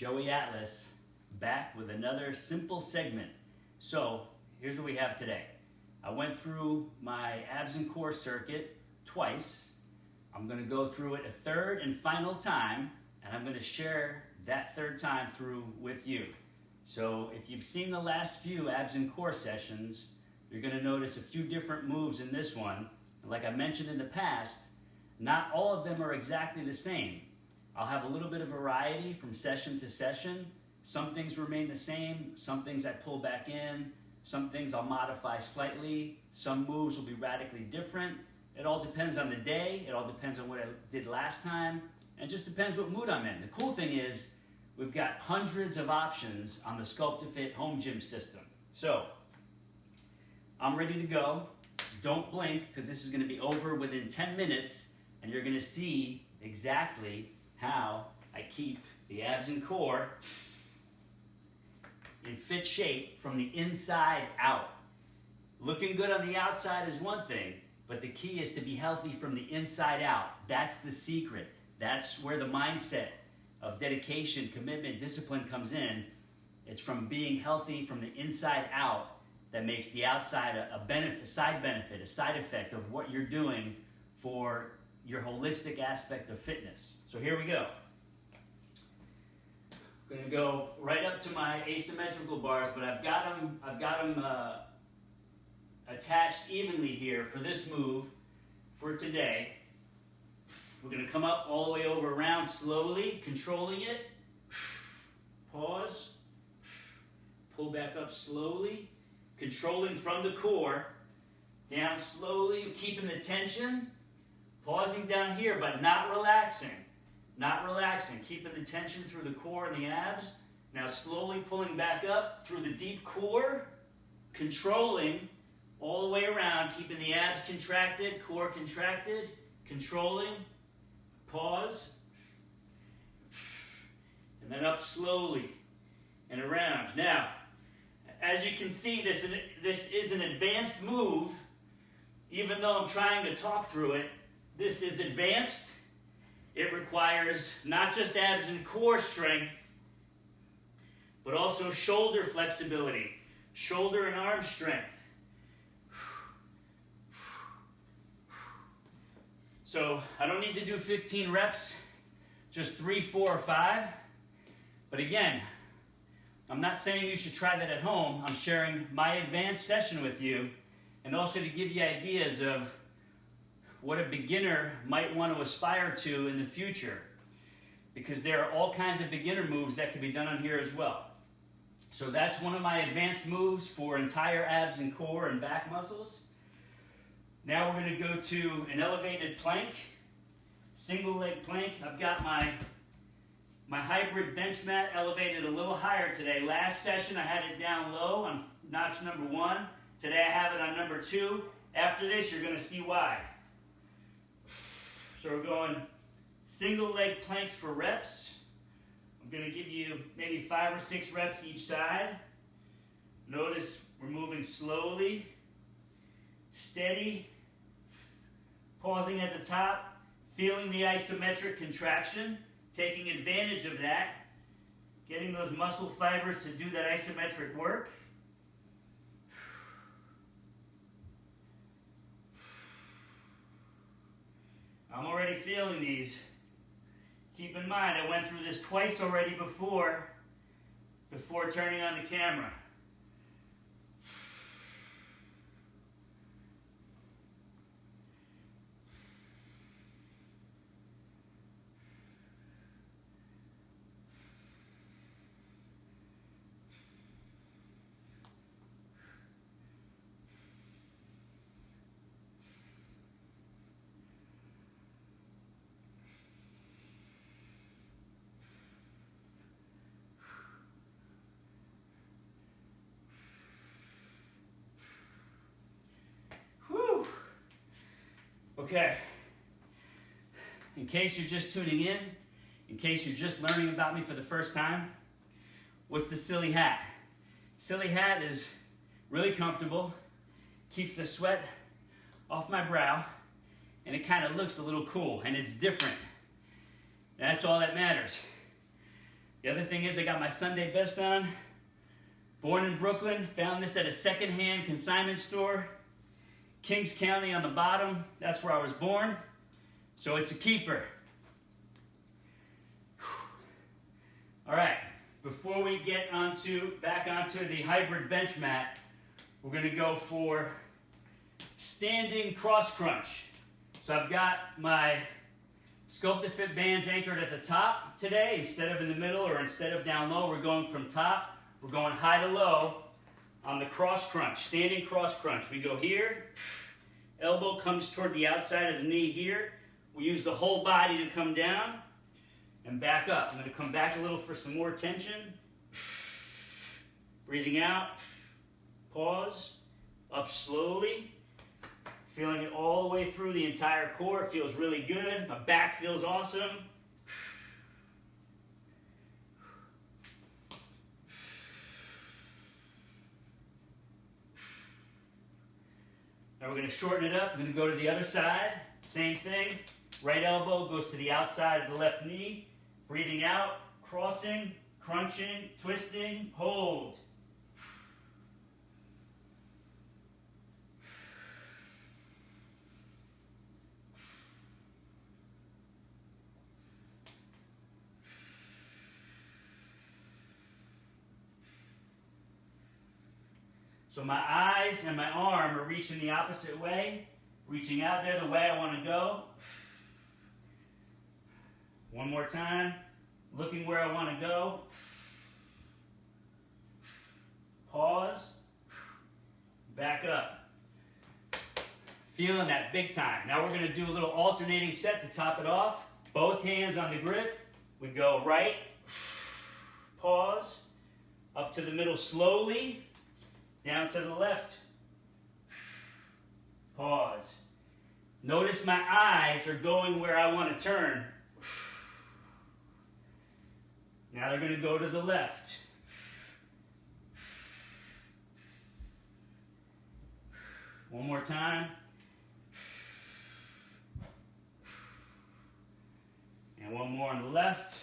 Joey Atlas, back with another simple segment. So here's what we have today. I went through my abs and core circuit twice. I'm going to go through it a third and final time, and I'm going to share that third time through with you. So if you've seen the last few abs and core sessions, you're going to notice a few different moves in this one. And like I mentioned in the past, not all of them are exactly the same. I'll have a little bit of variety from session to session. Some things remain the same, some things I pull back in, some things I'll modify slightly, some moves will be radically different. It all depends on the day, it all depends on what I did last time, and it just depends what mood I'm in. The cool thing is, we've got hundreds of options on the Sculpt-to-Fit home gym system. So, I'm ready to go. Don't blink, because this is going to be over within 10 minutes, and you're going to see exactly how I keep the abs and core in fit shape from the inside out. Looking good on the outside is one thing, but the key is to be healthy from the inside out. That's the secret. That's where the mindset of dedication, commitment, discipline comes in. It's from being healthy from the inside out that makes the outside a benefit, a side effect of what you're doing for your holistic aspect of fitness. So here we go. I'm going to go right up to my asymmetrical bars, but I've got them attached evenly here for this move for today. We're going to come up all the way over around slowly, controlling it. Pause. Pull back up slowly, controlling from the core. Down slowly, keeping the tension. Pausing down here, but not relaxing. Not relaxing, keeping the tension through the core and the abs. Now slowly pulling back up through the deep core, controlling all the way around, keeping the abs contracted, core contracted, controlling, pause, and then up slowly and around. Now, as you can see, this is an advanced move. Even though I'm trying to talk through it, this is advanced. It requires not just abs and core strength, but also shoulder flexibility, shoulder and arm strength. So I don't need to do 15 reps, just 3, 4, or 5. But again, I'm not saying you should try that at home. I'm sharing my advanced session with you, and also to give you ideas of what a beginner might want to aspire to in the future, because there are all kinds of beginner moves that can be done on here as well. So that's one of my advanced moves for entire abs and core and back muscles. Now we're going to go to an elevated plank, single leg plank. I've got my hybrid bench mat elevated a little higher today. Last session I had it down low on notch number 1. Today I have it on number 2. After this you're going to see why. So we're going single leg planks for reps. I'm going to give you maybe 5 or 6 reps each side. Notice we're moving slowly, steady, pausing at the top, feeling the isometric contraction, taking advantage of that, getting those muscle fibers to do that isometric work. I'm already feeling these. Keep in mind, I went through this twice already before turning on the camera. Okay, in case you're just tuning in case you're just learning about me for the first time, what's the silly hat? Silly hat is really comfortable, keeps the sweat off my brow, and it kind of looks a little cool, and it's different. That's all that matters. The other thing is I got my Sunday best on. Born in Brooklyn, found this at a secondhand consignment store. Kings County on the bottom, that's where I was born. So it's a keeper. All right, before we get back onto the hybrid bench mat, we're gonna go for standing cross crunch. So I've got my Sculpt-to-Fit bands anchored at the top today instead of in the middle or instead of down low. We're going from top, we're going high to low on the cross crunch, standing cross crunch. We go here, elbow comes toward the outside of the knee here. We use the whole body to come down and back up. I'm going to come back a little for some more tension. Breathing out, pause, up slowly. Feeling it all the way through the entire core. It feels really good. My back feels awesome. Now we're going to shorten it up. I'm going to go to the other side. Same thing. Right elbow goes to the outside of the left knee. Breathing out, crossing, crunching, twisting, hold. So my eyes and my arm are reaching the opposite way, reaching out there the way I want to go. One more time, looking where I want to go. Pause, back up. Feeling that big time. Now we're going to do a little alternating set to top it off. Both hands on the grip. We go right, pause, up to the middle slowly. Down to the left. Pause. Notice my eyes are going where I want to turn. Now they're going to go to the left. One more time. And one more on the left.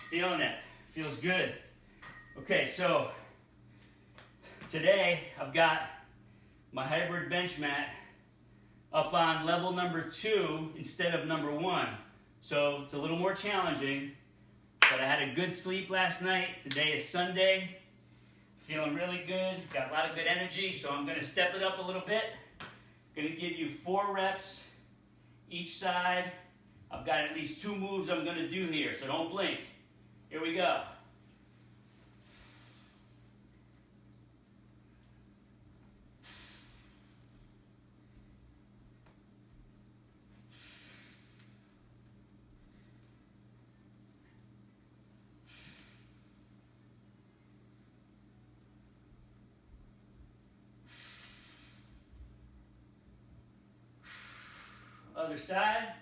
Feeling it. Feels good. Okay, so today I've got my hybrid bench mat up on level number 2 instead of number 1. So it's a little more challenging, but I had a good sleep last night. Today is Sunday. Feeling really good. Got a lot of good energy, so I'm going to step it up a little bit. Going to give you 4 reps each side. I've got at least 2 moves I'm going to do here, so don't blink. Here we go. Other side.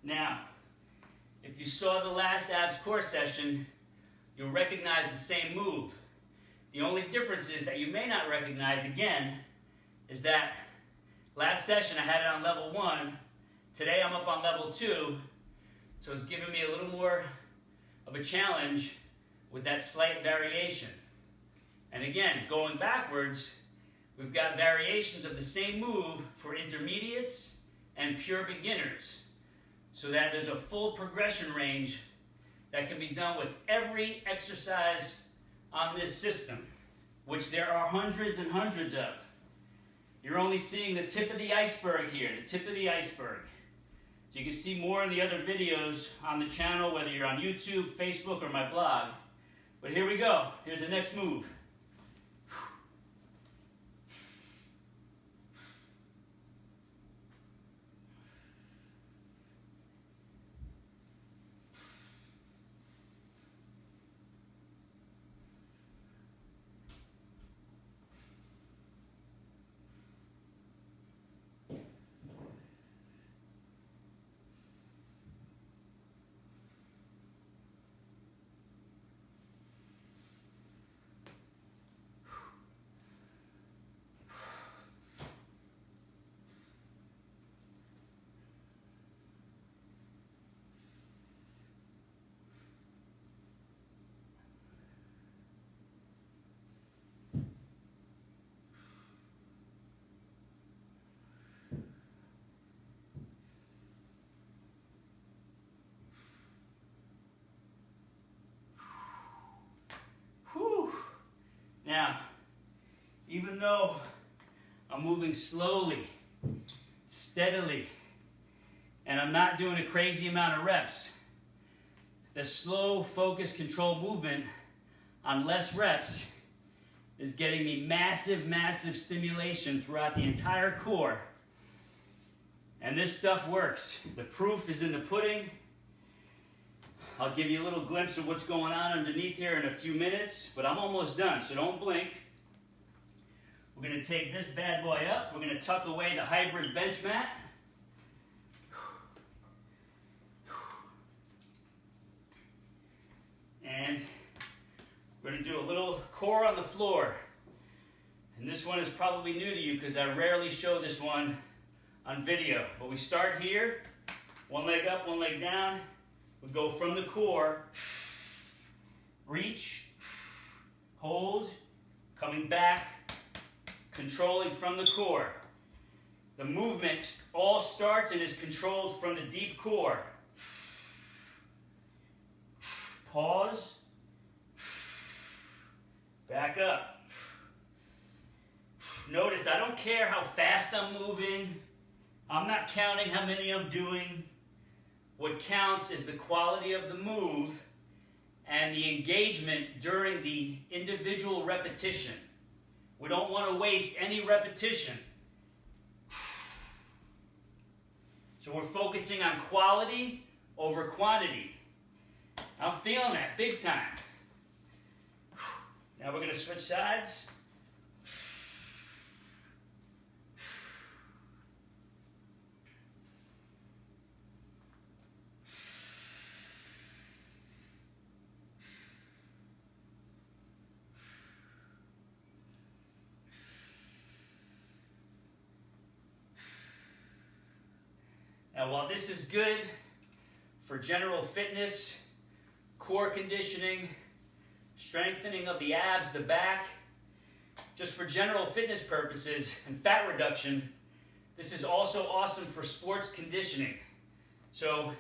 Now, if you saw the last abs core session, you'll recognize the same move. The only difference is that you may not recognize again is that last session I had it on level 1, today I'm up on level 2, so it's giving me a little more of a challenge with that slight variation. And again, going backwards, we've got variations of the same move for intermediates and pure beginners, so that there's a full progression range that can be done with every exercise on this system, which there are hundreds and hundreds of. You're only seeing the tip of the iceberg here, the tip of the iceberg. So you can see more in the other videos on the channel, whether you're on YouTube, Facebook, or my blog. But here we go. Here's the next move. even though I'm moving slowly, steadily, and I'm not doing a crazy amount of reps, the slow, focused, controlled movement on less reps is getting me massive, massive stimulation throughout the entire core. And this stuff works. The proof is in the pudding. I'll give you a little glimpse of what's going on underneath here in a few minutes, but I'm almost done, so don't blink. We're going to take this bad boy up. We're going to tuck away the hybrid bench mat. And we're going to do a little core on the floor. And this one is probably new to you because I rarely show this one on video. But we start here, one leg up, one leg down. We go from the core, reach, hold, coming back, controlling from the core. The movement all starts and is controlled from the deep core. Pause, back up. Notice I don't care how fast I'm moving. I'm not counting how many I'm doing. What counts is the quality of the move and the engagement during the individual repetition. We don't want to waste any repetition. So we're focusing on quality over quantity. I'm feeling that big time. Now we're going to switch sides. Now, while this is good for general fitness, core conditioning, strengthening of the abs, the back, just for general fitness purposes and fat reduction, this is also awesome for sports conditioning. So,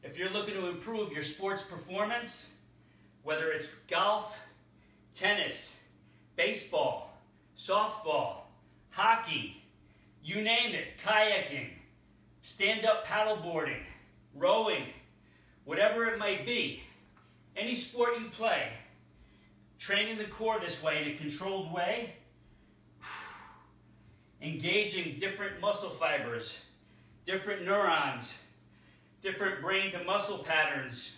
if you're looking to improve your sports performance, whether it's golf, tennis, baseball, softball, hockey, you name it, kayaking, stand-up paddleboarding, rowing, whatever it might be, any sport you play, training the core this way in a controlled way, engaging different muscle fibers, different neurons, different brain to muscle patterns,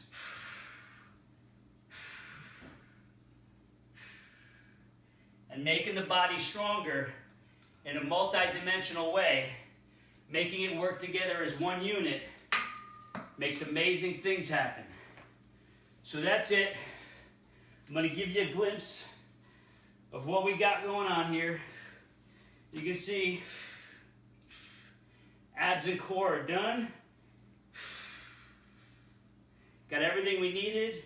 and making the body stronger in a multi-dimensional way, making it work together as one unit, makes amazing things happen. So that's it. I'm going to give you a glimpse of what we got going on here. You can see abs and core are done. Got everything we needed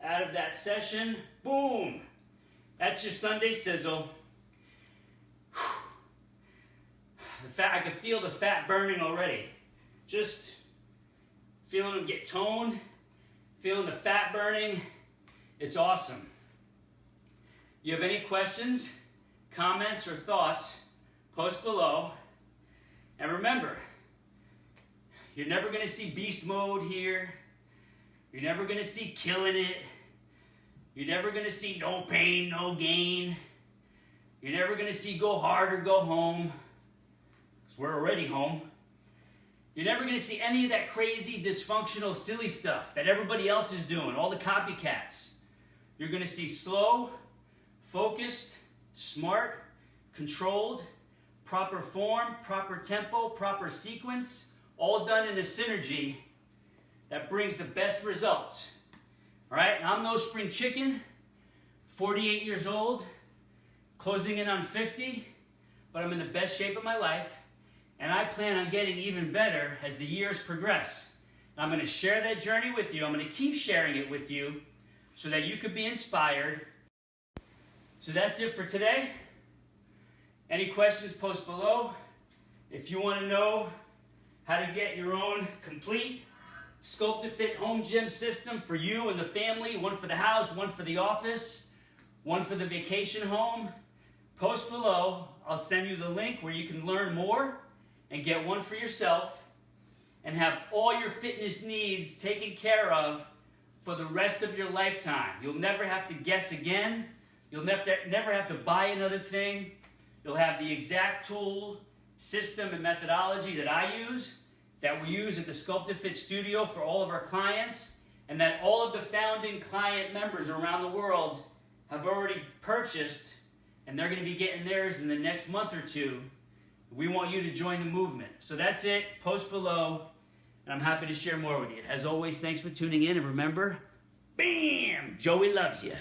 out of that session. Boom! That's your Sunday sizzle. I can feel the fat burning already. Just feeling them get toned, feeling the fat burning. It's awesome. You have any questions, comments, or thoughts, post below. And remember, you're never going to see beast mode here. You're never going to see killing it. You're never going to see no pain, no gain. You're never going to see go hard or go home. We're already home. You're never going to see any of that crazy, dysfunctional, silly stuff that everybody else is doing, all the copycats. You're going to see slow, focused, smart, controlled, proper form, proper tempo, proper sequence, all done in a synergy that brings the best results. All right, I'm no spring chicken, 48 years old, closing in on 50, but I'm in the best shape of my life. And I plan on getting even better as the years progress. I'm going to share that journey with you. I'm going to keep sharing it with you so that you could be inspired. So that's it for today. Any questions, post below. If you want to know how to get your own complete Sculpt to Fit home gym system for you and the family, one for the house, one for the office, one for the vacation home. Post below, I'll send you the link where you can learn more and get one for yourself and have all your fitness needs taken care of for the rest of your lifetime. You'll never have to guess again. You'll never have to buy another thing. You'll have the exact tool, system, and methodology that I use, that we use at the Sculpt and Fit Studio for all of our clients, and that all of the founding client members around the world have already purchased, and they're going to be getting theirs in the next month or two. We want you to join the movement. So that's it. Post below, and I'm happy to share more with you. As always, thanks for tuning in, and remember, bam, Joey loves you.